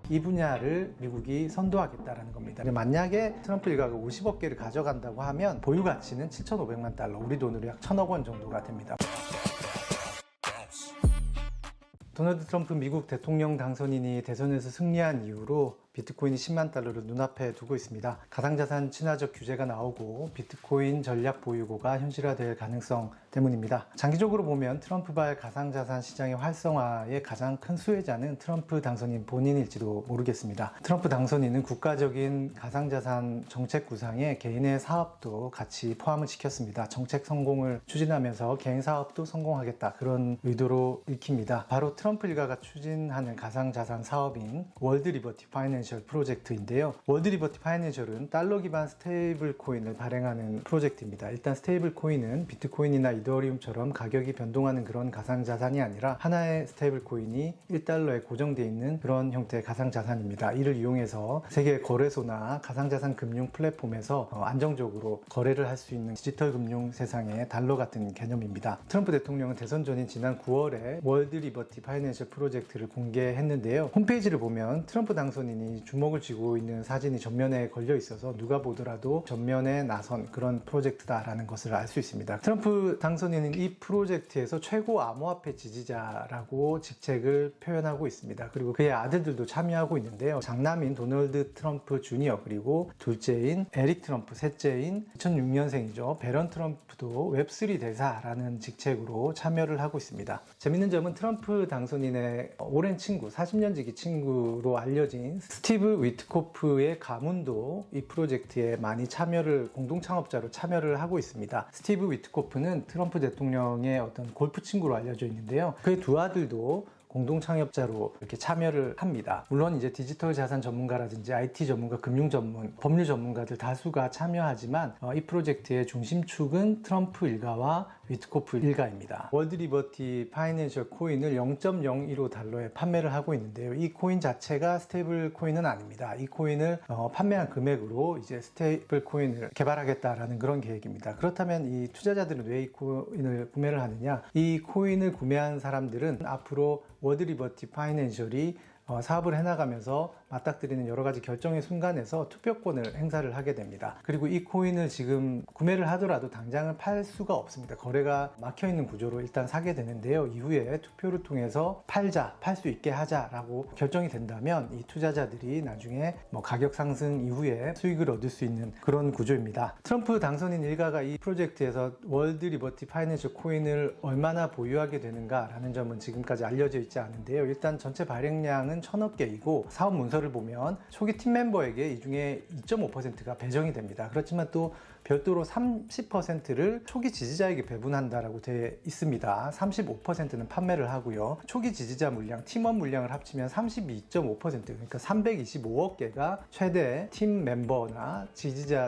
이 분야를 미국이 선도하겠다라는 겁니다. 만약에 트럼프 일가가 50억 개를 가져간다고 하면 보유 가치는 7,500만 달러, 우리 돈으로 약 1,000억 원 정도가 됩니다. 도널드 트럼프 미국 대통령 당선인이 대선에서 승리한 이후로 비트코인이 10만 달러를 눈앞에 두고 있습니다. 가상자산 친화적 규제가 나오고 비트코인 전략 보유고가 현실화될 가능성 때문입니다. 장기적으로 보면 트럼프발 가상자산 시장의 활성화의 가장 큰 수혜자는 트럼프 당선인 본인일지도 모르겠습니다. 트럼프 당선인은 국가적인 가상자산 정책 구상에 개인의 사업도 같이 포함을 시켰습니다. 정책 성공을 추진하면서 개인 사업도 성공하겠다, 그런 의도로 읽힙니다. 바로 트럼프 일가가 추진하는 가상자산 사업인 월드 리버티 파이낸셜 프로젝트인데요. 월드 리버티 파이낸셜은 달러 기반 스테이블 코인을 발행하는 프로젝트입니다. 일단 스테이블 코인은 비트코인이나 이더리움처럼 가격이 변동하는 그런 가상자산이 아니라 하나의 스테이블 코인이 1달러에 고정되어 있는 그런 형태의 가상자산입니다. 이를 이용해서 세계 거래소나 가상자산 금융 플랫폼에서 안정적으로 거래를 할 수 있는 디지털 금융 세상의 달러 같은 개념입니다. 트럼프 대통령은 대선 전인 지난 9월에 월드 리버티 파이낸셜 프로젝트를 공개했는데요. 홈페이지를 보면 트럼프 당선인이 주목을 쥐고 있는 사진이 전면에 걸려 있어서 누가 보더라도 전면에 나선 그런 프로젝트다라는 것을 알 수 있습니다. 트럼프 당선인은 이 프로젝트에서 최고 암호화폐 지지자라고 직책을 표현하고 있습니다. 그리고 그의 아들들도 참여하고 있는데요. 장남인 도널드 트럼프 주니어, 그리고 둘째인 에릭 트럼프, 셋째인 2006년생이죠. 베런 트럼프도 웹3 대사라는 직책으로 참여를 하고 있습니다. 재밌는 점은 트럼프 당선인의 오랜 친구, 40년 지기 친구로 알려진 스티브 위트코프의 가문도 이 프로젝트에 많이 공동 창업자로 참여를 하고 있습니다. 스티브 위트코프는 트럼프 대통령의 어떤 골프 친구로 알려져 있는데요. 그의 두 아들도 공동 창업자로 이렇게 참여를 합니다. 물론 이제 디지털 자산 전문가라든지 IT 전문가, 금융 전문, 법률 전문가들 다수가 참여하지만 이 프로젝트의 중심축은 트럼프 일가와 위트코프 일가입니다. 월드 리버티 파이낸셜 코인을 0.015달러에 판매를 하고 있는데요. 이 코인 자체가 스테이블 코인은 아닙니다. 이 코인을 판매한 금액으로 이제 스테이블 코인을 개발하겠다라는 그런 계획입니다. 그렇다면 이 투자자들은 왜 이 코인을 구매를 하느냐? 이 코인을 구매한 사람들은 앞으로 월드 리버티 파이낸셜이 사업을 해나가면서 맞닥뜨리는 여러 가지 결정의 순간에서 투표권을 행사를 하게 됩니다. 그리고 이 코인을 지금 구매를 하더라도 당장은 팔 수가 없습니다. 거래가 막혀있는 구조로 일단 사게 되는데요. 이후에 투표를 통해서 팔 수 있게 하자라고 결정이 된다면 이 투자자들이 나중에 가격 상승 이후에 수익을 얻을 수 있는 그런 구조입니다. 트럼프 당선인 일가가 이 프로젝트에서 월드 리버티 파이낸셜 코인을 얼마나 보유하게 되는가라는 점은 지금까지 알려져 있지 않은데요. 일단 전체 발행량은 1,000억 개이고 사업 문서를 보면 초기 팀 멤버에게 이 중에 2.5%가 배정이 됩니다. 그렇지만 또 별도로 30%를 초기 지지자에게 배분한다라고 되어 있습니다. 35%는 판매를 하고요. 초기 지지자 물량, 팀원 물량을 합치면 32.5%, 그러니까 325억 개가 최대 팀 멤버나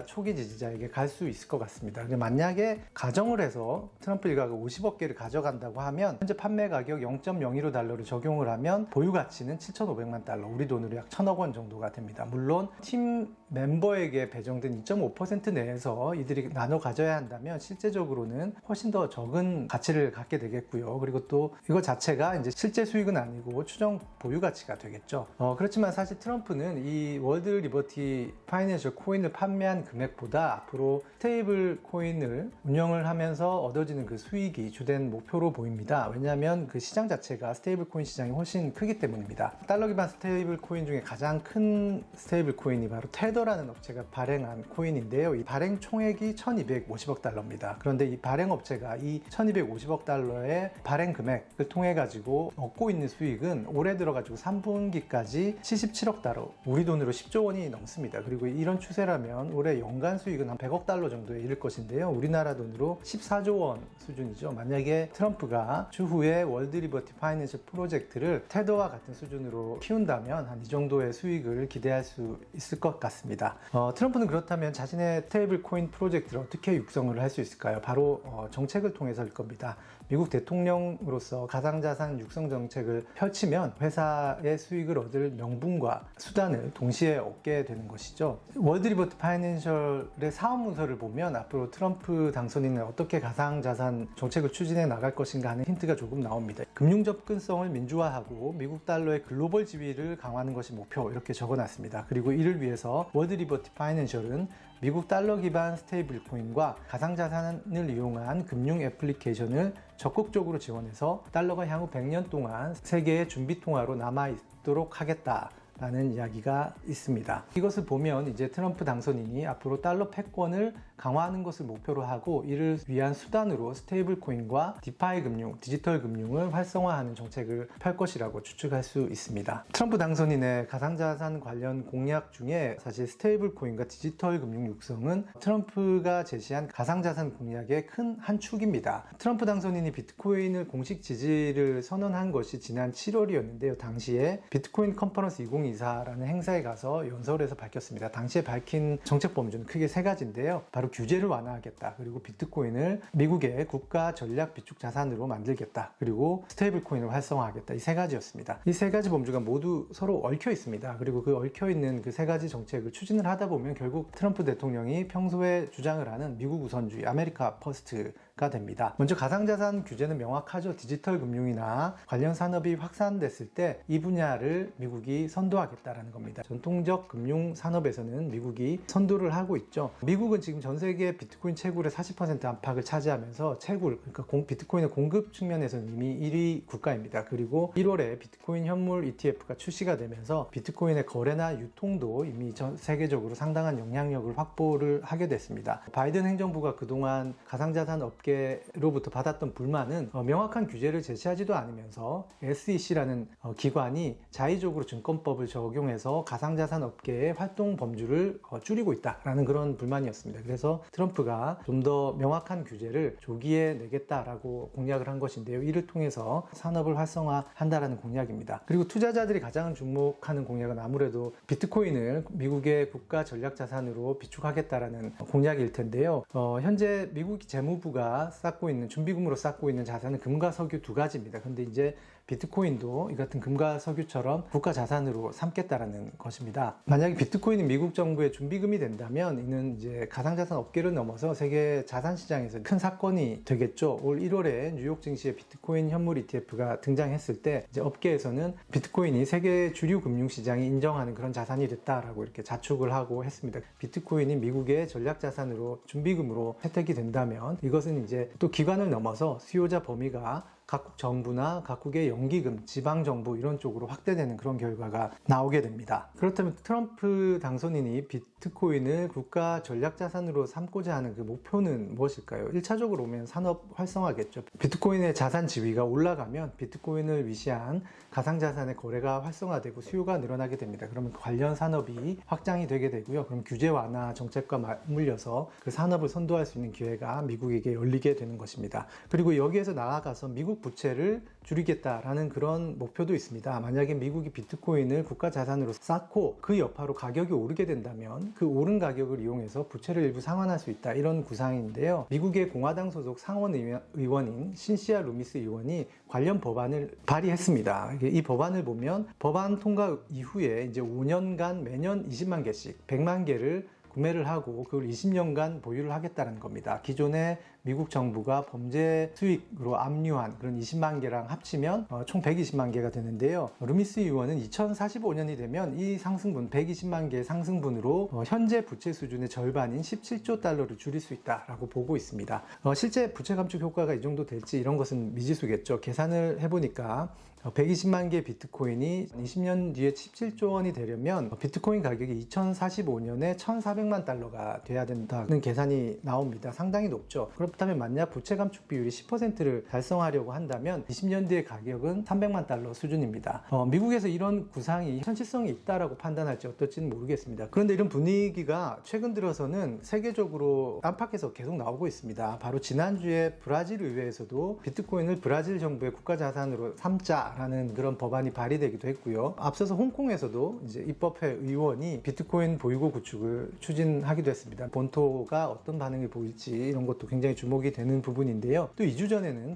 초기 지지자에게 갈 수 있을 것 같습니다. 만약에 가정을 해서 트럼프 일가가 50억 개를 가져간다고 하면 현재 판매 가격 0.015달러를 적용을 하면 보유 가치는 7,500만 달러, 우리 돈으로 약 1,000억 원 정도가 됩니다. 물론 팀 멤버에게 배정된 2.5% 내에서 이들이 나눠 가져야 한다면 실제적으로는 훨씬 더 적은 가치를 갖게 되겠고요. 그리고 또 이거 자체가 이제 실제 수익은 아니고 추정 보유 가치가 되겠죠. 그렇지만 사실 트럼프는 이 월드 리버티 파이낸셜 코인을 판매한 금액보다 앞으로 스테이블 코인을 운영을 하면서 얻어지는 그 수익이 주된 목표로 보입니다. 왜냐하면 그 시장 자체가 스테이블 코인 시장이 훨씬 크기 때문입니다. 달러 기반 스테이블 코인 중에 가장 큰 스테이블 코인이 바로 테더라는 업체가 발행한 코인인데요. 이 발행 총액이 1,250억 달러입니다. 그런데 이 발행 업체가 이 1,250억 달러의 발행 금액을 통해 가지고 얻고 있는 수익은 올해 들어 가지고 3분기까지 77억 달러, 우리 돈으로 10조 원이 넘습니다. 그리고 이런 추세라면 올해 연간 수익은 한 100억 달러 정도에 이를 것인데요. 우리나라 돈으로 14조 원 수준이죠. 만약에 트럼프가 추후에 월드 리버티 파이낸셜 프로젝트를 테더와 같은 수준으로 키운다면 한 이 정도의 수익을 기대할 수 있을 것 같습니다. 트럼프는 그렇다면 자신의 스테이블 코인 프로젝트를 어떻게 육성을 할 수 있을까요? 바로 정책을 통해서일 겁니다. 미국 대통령으로서 가상자산 육성 정책을 펼치면 회사의 수익을 얻을 명분과 수단을 동시에 얻게 되는 것이죠. 월드 리버티 파이낸셜의 사업 문서를 보면 앞으로 트럼프 당선인은 어떻게 가상자산 정책을 추진해 나갈 것인가 하는 힌트가 조금 나옵니다. 금융 접근성을 민주화하고 미국 달러의 글로벌 지위를 강화하는 것이 목표 목표 이렇게 적어놨습니다. 그리고 이를 위해서 월드 리버티 파이낸셜은 미국 달러 기반 스테이블 코인과 가상자산을 이용한 금융 애플리케이션을 적극적으로 지원해서 달러가 향후 100년 동안 세계의 준비통화로 남아있도록 하겠다 라는 이야기가 있습니다. 이것을 보면 이제 트럼프 당선인이 앞으로 달러 패권을 강화하는 것을 목표로 하고 이를 위한 수단으로 스테이블 코인과 디파이 금융, 디지털 금융을 활성화하는 정책을 펼 것이라고 추측할 수 있습니다. 트럼프 당선인의 가상자산 관련 공약 중에 사실 스테이블 코인과 디지털 금융 육성은 트럼프가 제시한 가상자산 공약의 큰 한 축입니다. 트럼프 당선인이 비트코인을 공식 지지를 선언한 것이 지난 7월이었는데요. 당시에 비트코인 컨퍼런스 2024라는 행사에 가서 연설에서 밝혔습니다. 당시에 밝힌 정책 범주는 크게 세 가지인데요. 바로 규제를 완화하겠다. 그리고 비트코인을 미국의 국가 전략 비축 자산으로 만들겠다. 그리고 스테이블 코인을 활성화하겠다. 이 세 가지였습니다. 이 세 가지 범주가 모두 서로 얽혀 있습니다. 그리고 그 얽혀 있는 그 세 가지 정책을 추진을 하다 보면 결국 트럼프 대통령이 평소에 주장을 하는 미국 우선주의, 아메리카 퍼스트가 됩니다. 먼저 가상자산 규제는 명확하죠. 디지털 금융이나 관련 산업이 확산됐을 때 이 분야를 미국이 선도하겠다라는 겁니다. 전통적 금융 산업에서는 미국이 선도를 하고 있죠. 미국은 지금 전 세계 비트코인 채굴의 40% 안팎을 차지하면서 채굴, 그러니까 비트코인의 공급 측면에서는 이미 1위 국가입니다. 그리고 1월에 비트코인 현물 ETF가 출시가 되면서 비트코인의 거래나 유통도 이미 전 세계적으로 상당한 영향력을 확보를 하게 됐습니다. 바이든 행정부가 그동안 가상자산 업계로부터 받았던 불만은 명확한 규제를 제시하지도 않으면서 SEC라는 기관이 자의적으로 증권법을 적용해서 가상자산 업계의 활동 범주를 줄이고 있다라는 그런 불만이었습니다. 그래서 트럼프가 좀 더 명확한 규제를 조기에 내겠다라고 공약을 한 것인데요. 이를 통해서 산업을 활성화한다라는 공약입니다. 그리고 투자자들이 가장 주목하는 공약은 아무래도 비트코인을 미국의 국가 전략 자산으로 비축하겠다라는 공약일 텐데요. 현재 미국 재무부가 쌓고 있는 준비금으로 쌓고 있는 자산은 금과 석유 두 가지입니다. 근데 이제 비트코인도 이 같은 금과 석유처럼 국가 자산으로 삼겠다라는 것입니다. 만약에 비트코인이 미국 정부의 준비금이 된다면 이는 이제 가상자산 업계를 넘어서 세계 자산 시장에서 큰 사건이 되겠죠. 올 1월에 뉴욕 증시에 비트코인 현물 ETF가 등장했을 때 이제 업계에서는 비트코인이 세계 주류 금융 시장이 인정하는 그런 자산이 됐다라고 이렇게 자축을 하고 했습니다. 비트코인이 미국의 전략 자산으로 준비금으로 혜택이 된다면 이것은 이제 또 기관을 넘어서 수요자 범위가 각국 정부나 각국의 연기금, 지방정부 이런 쪽으로 확대되는 그런 결과가 나오게 됩니다. 그렇다면 트럼프 당선인이 비트코인을 국가 전략자산으로 삼고자 하는 그 목표는 무엇일까요? 1차적으로 보면 산업 활성화겠죠. 비트코인의 자산 지위가 올라가면 비트코인을 위시한 가상자산의 거래가 활성화되고 수요가 늘어나게 됩니다. 그러면 관련 산업이 확장이 되게 되고요. 그럼 규제 완화 정책과 맞물려서 그 산업을 선도할 수 있는 기회가 미국에게 열리게 되는 것입니다. 그리고 여기에서 나아가서 미국 부채를 줄이겠다라는 그런 목표도 있습니다. 만약에 미국이 비트코인을 국가 자산으로 쌓고 그 여파로 가격이 오르게 된다면 그 오른 가격을 이용해서 부채를 일부 상환할 수 있다. 이런 구상인데요. 미국의 공화당 소속 상원 의원인 신시아 루미스 의원이 관련 법안을 발의했습니다. 이 법안을 보면 법안 통과 이후에 이제 5년간 매년 20만 개씩 100만 개를 구매를 하고 그걸 20년간 보유를 하겠다는 겁니다. 기존에 미국 정부가 범죄 수익으로 압류한 그런 20만 개랑 합치면 총 120만 개가 되는데요. 루미스 의원은 2045년이 되면 이 상승분 120만 개의 상승분으로 현재 부채 수준의 절반인 17조 달러를 줄일 수 있다라고 보고 있습니다. 실제 부채 감축 효과가 이 정도 될지 이런 것은 미지수겠죠. 계산을 해보니까 120만 개 비트코인이 20년 뒤에 17조 원이 되려면 비트코인 가격이 2045년에 1,400만 달러가 돼야 된다는 계산이 나옵니다. 상당히 높죠. 그렇다면 만약 부채 감축 비율이 10%를 달성하려고 한다면 20년 뒤의 가격은 300만 달러 수준입니다. 미국에서 이런 구상이 현실성이 있다라고 판단할지 어떨지는 모르겠습니다. 그런데 이런 분위기가 최근 들어서는 세계적으로 안팎에서 계속 나오고 있습니다. 바로 지난주에 브라질 의회에서도 비트코인을 브라질 정부의 국가 자산으로 삼자라는 그런 법안이 발의되기도 했고요. 앞서서 홍콩에서도 이제 입법회 의원이 비트코인 보유고 구축을 추진하기도 했습니다. 본토가 어떤 반응을 보일지 이런 것도 굉장히 주목이 되는 부분인데요. 또 2주 전에는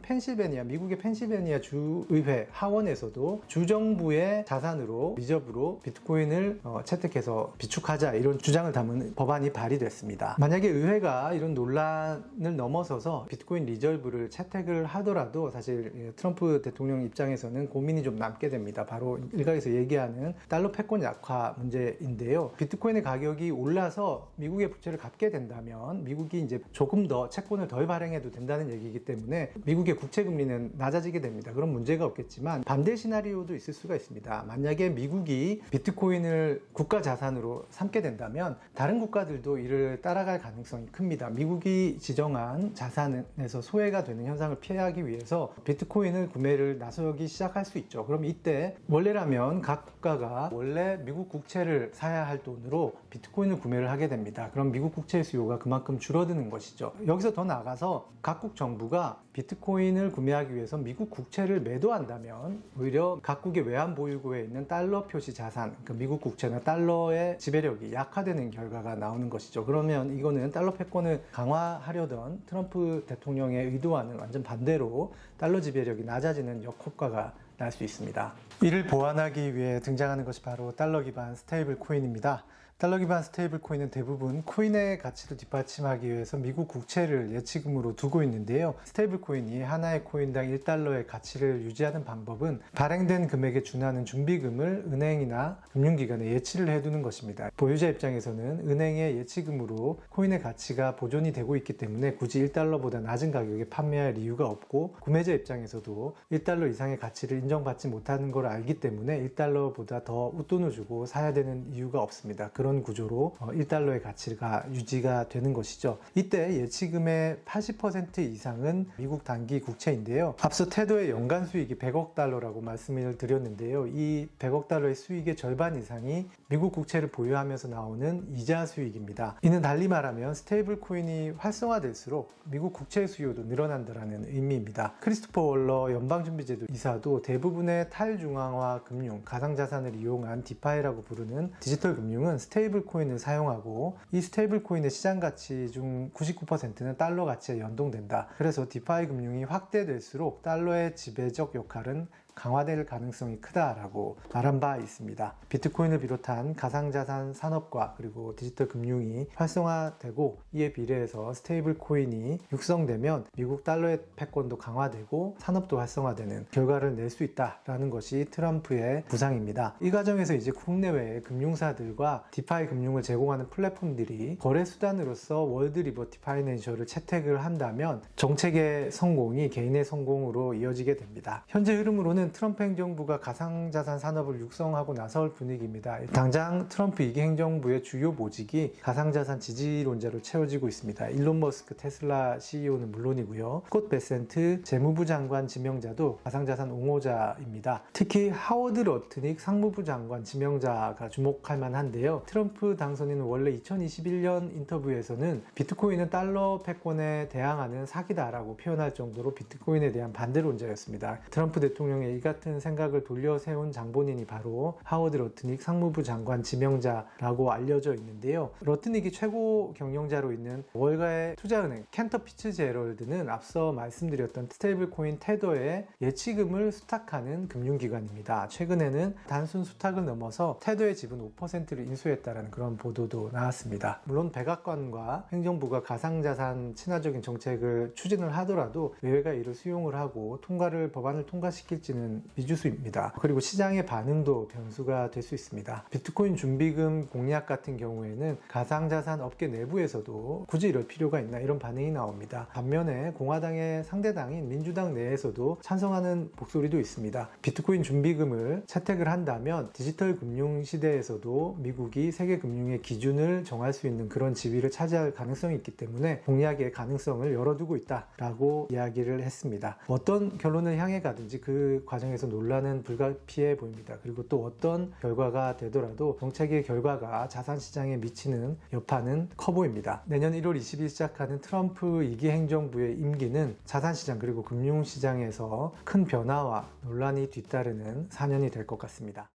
미국의 펜실베니아 주의회 하원에서도 주정부의 자산으로 리저브로 비트코인을 채택해서 비축하자 이런 주장을 담은 법안이 발의됐습니다. 만약에 의회가 이런 논란을 넘어서서 비트코인 리저브를 채택을 하더라도 사실 트럼프 대통령 입장에서는 고민이 좀 남게 됩니다. 바로 일각에서 얘기하는 달러 패권 약화 문제인데요. 비트코인의 가격이 올라서 미국의 부채를 갚게 된다면 미국이 이제 조금 더 채권을 덜 발행해도 된다는 얘기이기 때문에 미국의 국채 금리는 낮아지게 됩니다. 그런 문제가 없겠지만 반대 시나리오도 있을 수가 있습니다. 만약에 미국이 비트코인을 국가 자산으로 삼게 된다면 다른 국가들도 이를 따라갈 가능성이 큽니다. 미국이 지정한 자산에서 소외가 되는 현상을 피하기 위해서 비트코인을 구매를 나서기 시작할 수 있죠. 그럼 이때 원래라면 각 국가가 원래 미국 국채를 사야 할 돈으로 비트코인을 구매를 하게 됩니다. 그럼 미국 국채 수요가 그만큼 줄어드는 것이죠. 여기서 더 나아가서 각국 정부가 비트코인을 구매하기 위해서 미국 국채를 매도한다면 오히려 각국의 외환 보유고에 있는 달러 표시 자산, 그러니까 미국 국채나 달러의 지배력이 약화되는 결과가 나오는 것이죠. 그러면 이거는 달러 패권을 강화하려던 트럼프 대통령의 의도와는 완전 반대로 달러 지배력이 낮아지는 역효과가 날 수 있습니다. 이를 보완하기 위해 등장하는 것이 바로 달러 기반 스테이블 코인입니다. 달러 기반 스테이블 코인은 대부분 코인의 가치를 뒷받침하기 위해서 미국 국채를 예치금으로 두고 있는데요. 스테이블 코인이 하나의 코인당 1달러의 가치를 유지하는 방법은 발행된 금액에 준하는 준비금을 은행이나 금융기관에 예치를 해두는 것입니다. 보유자 입장에서는 은행의 예치금으로 코인의 가치가 보존이 되고 있기 때문에 굳이 1달러보다 낮은 가격에 판매할 이유가 없고, 구매자 입장에서도 1달러 이상의 가치를 인정받지 못하는 걸 알기 때문에 1달러보다 더 웃돈을 주고 사야 되는 이유가 없습니다. 그런 구조로 1달러의 가치가 유지가 되는 것이죠. 이때 예치금의 80% 이상은 미국 단기 국채인데요. 앞서 테더의 연간 수익이 100억 달러라고 말씀을 드렸는데요. 이 100억 달러의 수익의 절반 이상이 미국 국채를 보유하면서 나오는 이자 수익입니다. 이는 달리 말하면 스테이블 코인이 활성화될수록 미국 국채 수요도 늘어난다는 의미입니다. 크리스토퍼 월러 연방준비제도 이사도 대부분의 탈중앙화 금융, 가상자산을 이용한 디파이라고 부르는 디지털 금융은 스테이블 코인을 사용하고, 이 스테이블 코인의 시장 가치 중 99%는 달러 가치에 연동된다. 그래서 디파이 금융이 확대될수록 달러의 지배적 역할은 강화될 가능성이 크다라고 말한 바 있습니다. 비트코인을 비롯한 가상자산 산업과 그리고 디지털 금융이 활성화되고, 이에 비례해서 스테이블 코인이 육성되면 미국 달러의 패권도 강화되고 산업도 활성화되는 결과를 낼 수 있다라는 것이 트럼프의 구상입니다. 이 과정에서 이제 국내외의 금융사들과 디파이 금융을 제공하는 플랫폼들이 거래 수단으로서 월드 리버티 파이낸셜을 채택을 한다면 정책의 성공이 개인의 성공으로 이어지게 됩니다. 현재 흐름으로는 트럼프 행정부가 가상자산 산업을 육성하고 나설 분위기입니다. 당장 트럼프 2기 행정부의 주요 보직이 가상자산 지지론자로 채워지고 있습니다. 일론 머스크 테슬라 CEO는 물론이고요. 스콧 베센트 재무부 장관 지명자도 가상자산 옹호자입니다. 특히 하워드 러트닉 상무부 장관 지명자가 주목할 만한데요. 트럼프 당선인은 원래 2021년 인터뷰에서는 비트코인은 달러 패권에 대항하는 사기다라고 표현할 정도로 비트코인에 대한 반대론자였습니다. 트럼프 대통령의 이 같은 생각을 돌려 세운 장본인이 바로 하워드 러트닉 상무부 장관 지명자라고 알려져 있는데요. 러트닉이 최고 경영자로 있는 월가의 투자은행 캔터 피츠제럴드는 앞서 말씀드렸던 스테이블 코인 테더의 예치금을 수탁하는 금융기관입니다. 최근에는 단순 수탁을 넘어서 테더의 지분 5%를 인수했다는 그런 보도도 나왔습니다. 물론 백악관과 행정부가 가상자산 친화적인 정책을 추진을 하더라도 의회가 이를 수용을 하고 법안을 통과시킬지는 미지수입니다. 그리고 시장의 반응도 변수가 될 수 있습니다. 비트코인 준비금 공약 같은 경우에는 가상자산 업계 내부에서도 굳이 이럴 필요가 있나 이런 반응이 나옵니다. 반면에 공화당의 상대당인 민주당 내에서도 찬성하는 목소리도 있습니다. 비트코인 준비금을 채택을 한다면 디지털 금융 시대에서도 미국이 세계 금융의 기준을 정할 수 있는 그런 지위를 차지할 가능성이 있기 때문에 공약의 가능성을 열어두고 있다라고 이야기를 했습니다. 어떤 결론을 향해 가든지 그 과정에서 논란은 불가피해 보입니다. 그리고 또 어떤 결과가 되더라도 정책의 결과가 자산시장에 미치는 여파는 커 보입니다. 내년 1월 20일 시작하는 트럼프 2기 행정부의 임기는 자산시장 그리고 금융시장에서 큰 변화와 논란이 뒤따르는 4년이 될 것 같습니다.